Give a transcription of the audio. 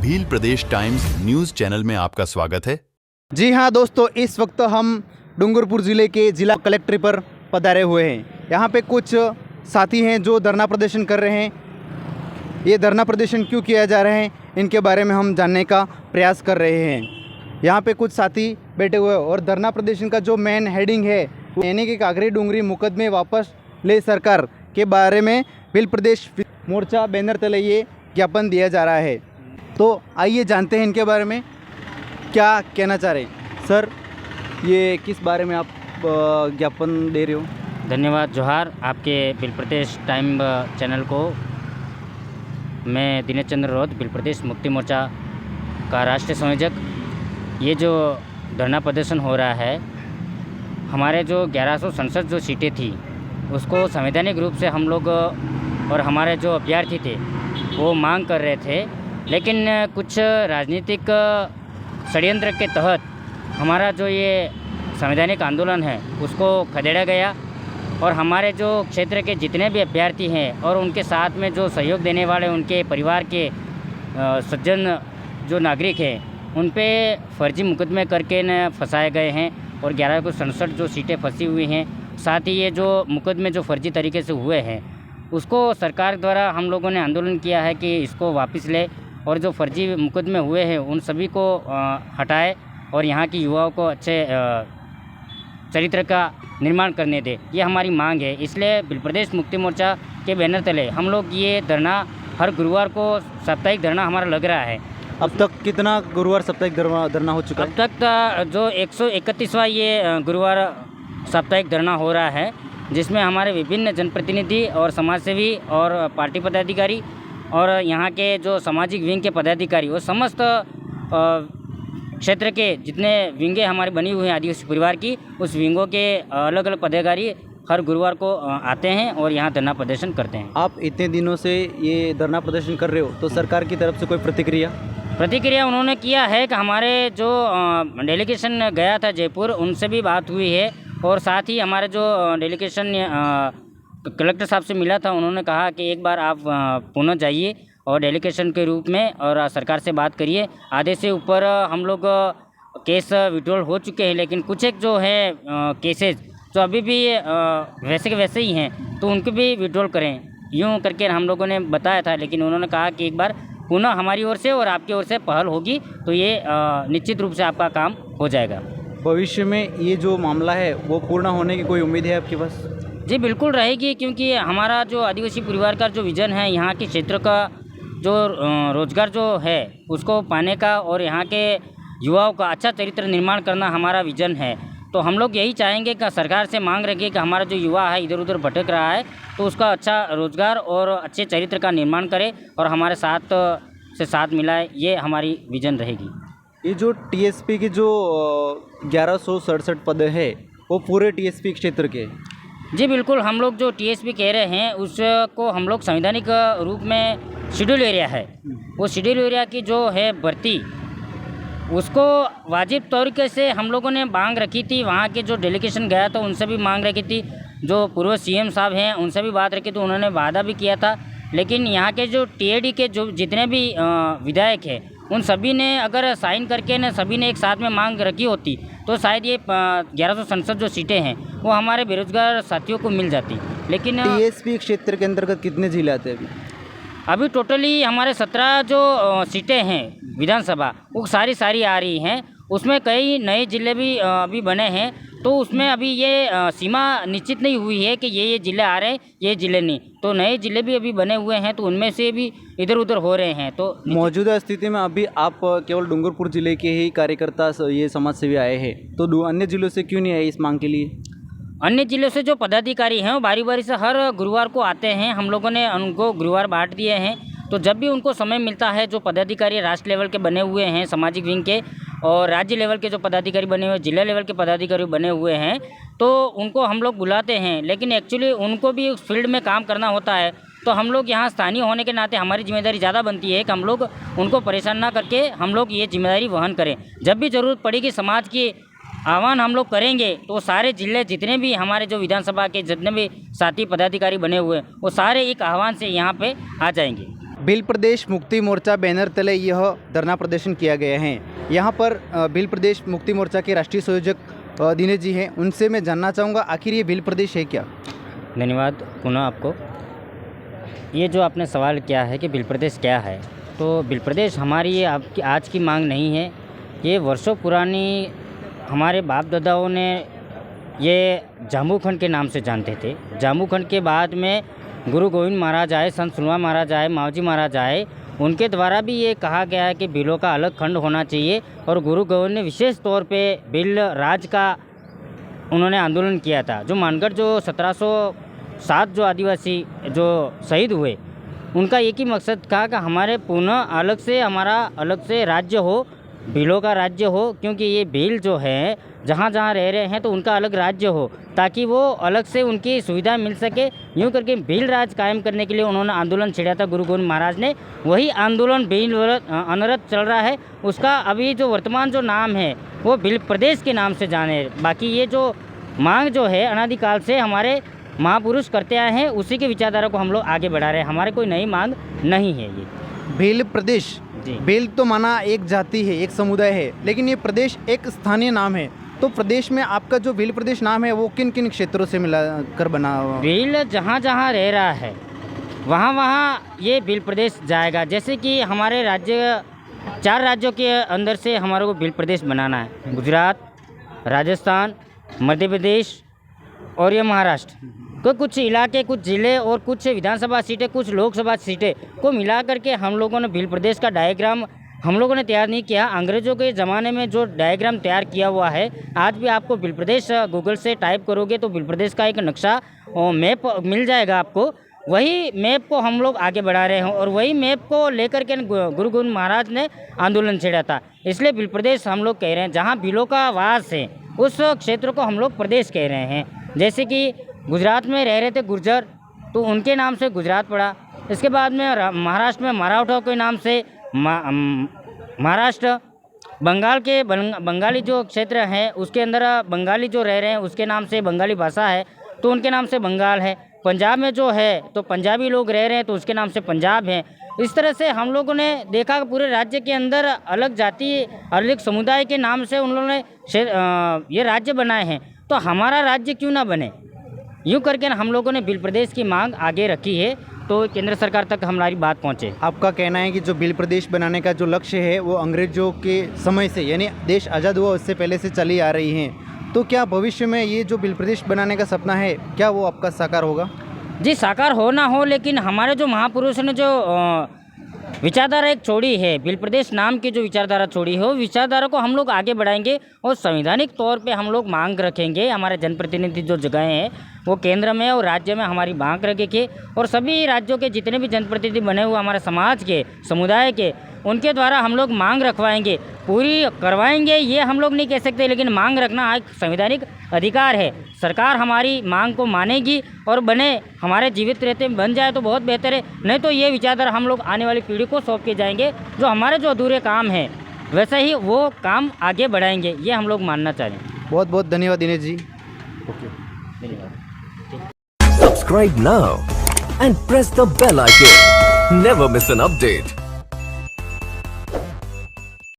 भील प्रदेश times news channel में आपका स्वागत है। जी हाँ दोस्तों, इस वक्त हम डूंगरपुर ज़िले के जिला कलेक्ट्री पर पधारे हुए हैं। यहाँ पे कुछ साथी हैं जो धरना प्रदर्शन कर रहे हैं। ये धरना प्रदर्शन क्यों किया जा रहा है, इनके बारे में हम जानने का प्रयास कर रहे हैं। यहाँ पे कुछ साथी बैठे हुए हैं और धरना प्रदर्शन का जो मेन हेडिंग है यानी कि कागरी डूंगरी मुकदमे वापस ले सरकार के बारे में भील प्रदेश मोर्चा बैनर तले ये ज्ञापन दिया जा रहा है। तो आइए जानते हैं इनके बारे में क्या कहना चाह रहे हैं। सर, ये किस बारे में आप ज्ञापन दे रहे हो? धन्यवाद। जोहार आपके भील प्रदेश टाइम चैनल को। मैं दिनेश चंद्र रौत, भील प्रदेश मुक्ति मोर्चा का राष्ट्रीय संयोजक। ये जो धरना प्रदर्शन हो रहा है, हमारे जो 1100 संसद जो सीटें थी उसको संवैधानिक रूप से हम लोग और हमारे जो अभ्यर्थी थे वो मांग कर रहे थे, लेकिन कुछ राजनीतिक षड्यंत्र के तहत हमारा जो ये संवैधानिक आंदोलन है उसको खदेड़ा गया और हमारे जो क्षेत्र के जितने भी अभ्यर्थी हैं और उनके साथ में जो सहयोग देने वाले उनके परिवार के सज्जन जो नागरिक हैं उन पे फर्जी मुकदमे करके न फंसाए गए हैं और 1167 जो सीटें फंसी हुई हैं। साथ ही ये जो मुकदमे जो फर्जी तरीके से हुए हैं उसको सरकार द्वारा हम लोगों ने आंदोलन किया है कि इसको वापस ले और जो फर्जी मुकदमे हुए हैं उन सभी को हटाए और यहाँ की युवाओं को अच्छे चरित्र का निर्माण करने दे। ये हमारी मांग है। इसलिए भील प्रदेश मुक्ति मोर्चा के बैनर तले हम लोग ये धरना हर गुरुवार को साप्ताहिक धरना हमारा लग रहा है। अब तक कितना गुरुवार साप्ताहिक धरना हो चुका है? अब तक जो 131वां ये गुरुवार साप्ताहिक धरना हो रहा है, जिसमें हमारे विभिन्न जनप्रतिनिधि और समाजसेवी और पार्टी पदाधिकारी और यहाँ के जो सामाजिक विंग के पदाधिकारी और समस्त क्षेत्र के जितने विंगें हमारी बनी हुई हैं आदिवासी परिवार की, उस विंगों के अलग अलग पदाधिकारी हर गुरुवार को आते हैं और यहाँ धरना प्रदर्शन करते हैं। आप इतने दिनों से ये धरना प्रदर्शन कर रहे हो, तो सरकार की तरफ से कोई प्रतिक्रिया उन्होंने किया है कि हमारे जो डेलीगेशन गया था जयपुर, उनसे भी बात हुई है और साथ ही हमारे जो डेलीगेशन कलेक्टर साहब से मिला था, उन्होंने कहा कि एक बार आप पुनः जाइए और डेलीगेशन के रूप में और सरकार से बात करिए। आधे से ऊपर हम लोग केस विड्रॉल हो चुके हैं, लेकिन कुछ एक जो है केसेस जो अभी भी वैसे के वैसे ही हैं तो उनको भी विड्रॉल करें, यूँ करके हम लोगों ने बताया था। लेकिन उन्होंने कहा कि एक बार पुनः हमारी ओर से और आपकी ओर से पहल होगी तो ये निश्चित रूप से आपका काम हो जाएगा। भविष्य में ये जो मामला है वो पूर्ण होने की कोई उम्मीद है आपके पास? जी बिल्कुल रहेगी, क्योंकि हमारा जो आदिवासी परिवार का जो विज़न है, यहाँ के क्षेत्र का जो रोज़गार जो है उसको पाने का और यहाँ के युवाओं का अच्छा चरित्र निर्माण करना हमारा विज़न है। तो हम लोग यही चाहेंगे कि सरकार से मांग रखिए कि हमारा जो युवा है इधर उधर भटक रहा है तो उसका अच्छा रोज़गार और अच्छे चरित्र का निर्माण करे और हमारे साथ से साथ मिलाए, ये हमारी विज़न रहेगी। ये जो टीएसपी की जो 1167 पद है वो पूरे टीएसपी क्षेत्र के? जी बिल्कुल, हम लोग जो टीएसपी कह रहे हैं उसको हम लोग संवैधानिक रूप में शेड्यूल एरिया है, वो शेड्यूल एरिया की जो है भर्ती उसको वाजिब तरीके से हम लोगों ने मांग रखी थी। वहाँ के जो डेलीगेशन गया था उनसे भी मांग रखी थी, जो पूर्व सीएम साहब हैं उनसे भी बात रखी, तो उन्होंने वादा भी किया था। लेकिन यहाँ के जो टीएडी के जो जितने भी विधायक हैं उन सभी ने अगर साइन करके न सभी ने एक साथ में मांग रखी होती तो शायद ये 1100 संसद जो सीटें हैं वो हमारे बेरोजगार साथियों को मिल जाती। लेकिन टीएसपी क्षेत्र के अंतर्गत कितने जिले आते हैं अभी टोटली हमारे 17 जो सीटें हैं विधानसभा वो सारी आ रही हैं। उसमें कई नए जिले भी अभी बने हैं, तो उसमें अभी ये सीमा निश्चित नहीं हुई है कि ये जिले आ रहे हैं, ये जिले नहीं। तो नए जिले भी अभी बने हुए हैं, तो उनमें से भी इधर उधर हो रहे हैं। तो मौजूदा स्थिति में अभी आप केवल डूंगरपुर जिले के ही कार्यकर्ता ये समाज सेवी आए हैं, तो अन्य जिलों से क्यों नहीं आए इस मांग के लिए? अन्य जिलों से जो पदाधिकारी हैं वो बारी बारी से हर गुरुवार को आते हैं। हम लोगों ने उनको गुरुवार बांट दिए हैं, तो जब भी उनको समय मिलता है, जो पदाधिकारी राष्ट्र लेवल के बने हुए हैं सामाजिक विंग के और राज्य लेवल के जो पदाधिकारी बने हुए, जिला लेवल के पदाधिकारी बने हुए हैं, तो उनको हम लोग बुलाते हैं। लेकिन एक्चुअली उनको भी उस फील्ड में काम करना होता है, तो हम लोग यहाँ स्थानीय होने के नाते हमारी जिम्मेदारी ज़्यादा बनती है कि हम लोग उनको परेशान ना करके हम लोग ये जिम्मेदारी वहन करें। जब भी ज़रूरत पड़ेगी समाज की आह्वान हम लोग करेंगे तो सारे जिले जितने भी हमारे जो विधानसभा के जितने भी साथी पदाधिकारी बने हुए हैं वो सारे एक आह्वान से यहाँ पे आ जाएंगे। भील प्रदेश मुक्ति मोर्चा बैनर तले यह धरना प्रदर्शन किया गया है। यहाँ पर भील प्रदेश मुक्ति मोर्चा के राष्ट्रीय संयोजक दिनेश जी हैं, उनसे मैं जानना चाहूँगा आखिर ये भील प्रदेश है क्या? धन्यवाद पुनः आपको। ये जो आपने सवाल किया है कि भील प्रदेश क्या है, तो भील प्रदेश हमारी ये आपकी आज की मांग नहीं है। ये वर्षों पुरानी हमारे बाप दादाओं ने ये जाम्बू खंड के नाम से जानते थे। जाम्बू खंड के बाद में गुरु गोविंद महाराज आए, संत सुनवा महाराज आए, मावजी महाराज आए, उनके द्वारा भी ये कहा गया है कि भीलों का अलग खंड होना चाहिए। और गुरु गोविंद ने विशेष तौर पे भील राज का उन्होंने आंदोलन किया था। जो मानगढ़ जो 1707 जो आदिवासी जो शहीद हुए, उनका एक ही मकसद था कि हमारे पुनः हमारा अलग से राज्य हो, भीलों का राज्य हो। क्योंकि ये भील जो है जहाँ जहाँ रह रहे हैं तो उनका अलग राज्य हो, ताकि वो अलग से उनकी सुविधा मिल सके। यूँ करके भील राज कायम करने के लिए उन्होंने आंदोलन छेड़ा था गुरु गोविंद महाराज ने। वही आंदोलन भील अनवरत चल रहा है। उसका अभी जो वर्तमान जो नाम है वो भील प्रदेश के नाम से जाने। बाकी ये जो मांग जो है अनादिकाल से हमारे महापुरुष करते आए हैं, उसी के विचारधारा को हम लोग आगे बढ़ा रहे हैं। हमारे कोई नई मांग नहीं है ये। भील प्रदेश, जी। भील तो माना एक जाति है, एक समुदाय है, लेकिन ये प्रदेश एक स्थानीय नाम है। तो प्रदेश में आपका जो भील प्रदेश नाम है वो किन किन क्षेत्रों से मिला कर बना हुआ? भील जहाँ जहाँ रह रहा है वहाँ वहाँ ये भील प्रदेश जाएगा। जैसे कि हमारे राज्य 4 राज्यों के अंदर से हमारे को भील प्रदेश बनाना है। गुजरात, राजस्थान, मध्य प्रदेश और ये महाराष्ट्र। तो कुछ इलाके, कुछ ज़िले और कुछ विधानसभा सीटें, कुछ लोकसभा सीटें को मिला करके हम लोगों ने भील प्रदेश का डायग्राम हम लोगों ने तैयार नहीं किया। अंग्रेज़ों के ज़माने में जो डायग्राम तैयार किया हुआ है, आज भी आपको भील प्रदेश गूगल से टाइप करोगे तो भील प्रदेश का एक नक्शा और मैप मिल जाएगा आपको। वही मैप को हम लोग आगे बढ़ा रहे हैं और वही मैप को लेकर के गुरु गोविंद महाराज ने आंदोलन छेड़ा था। इसलिए भील प्रदेश हम लोग कह रहे हैं। जहाँ भीलों का वास है उस क्षेत्र को हम लोग प्रदेश कह रहे हैं। जैसे कि गुजरात में रह रहे थे गुर्जर, तो उनके नाम से गुजरात पड़ा। इसके बाद में महाराष्ट्र में मराठा के नाम से महाराष्ट्र। बंगाल के बंगाली जो क्षेत्र हैं उसके अंदर बंगाली जो रह रहे हैं उसके नाम से बंगाली भाषा है, तो उनके नाम से बंगाल है। पंजाब में जो है तो पंजाबी लोग रह रहे हैं तो उसके नाम से पंजाब है। इस तरह से हम लोगों ने देखा कि पूरे राज्य के अंदर अलग जाति, अलग समुदाय के नाम से उन लोगों ने ये राज्य बनाए हैं। तो हमारा राज्य क्यों ना बने? यूँ करके हम लोगों ने भील प्रदेश की मांग आगे रखी है, तो केंद्र सरकार तक हमारी बात पहुँचे। आपका कहना है कि जो भील प्रदेश बनाने का जो लक्ष्य है वो अंग्रेजों के समय से, यानी देश आज़ाद हुआ उससे पहले से चली आ रही हैं। तो क्या भविष्य में ये जो भील प्रदेश बनाने का सपना है, क्या वो आपका साकार होगा? जी, साकार हो ना हो, लेकिन हमारे जो महापुरुषों ने जो विचारधारा एक छोड़ी है, भील प्रदेश नाम की जो विचारधारा छोड़ी है, वो विचारधारा को हम लोग आगे बढ़ाएंगे और संवैधानिक तौर पे हम लोग मांग रखेंगे। हमारे जनप्रतिनिधि जो जगह हैं वो केंद्र में और राज्य में हमारी मांग रखेंगे और सभी राज्यों के जितने भी जनप्रतिनिधि बने हुए हमारे समाज के, समुदाय के, उनके द्वारा हम लोग मांग रखवाएंगे, पूरी करवाएंगे ये हम लोग नहीं कह सकते, लेकिन मांग रखना एक संवैधानिक अधिकार है। सरकार हमारी मांग को मानेगी और बने, हमारे जीवित रहते बन जाए तो बहुत बेहतर है, नहीं तो ये विचारधारा हम लोग आने वाली पीढ़ी को सौंप के जाएंगे। जो हमारे जो अधूरे काम हैं वैसे ही वो काम आगे बढ़ाएंगे, ये हम लोग मानना चाहें। बहुत बहुत धन्यवाद Dinesh ji. Subscribe now and press the bell icon. Never miss an update.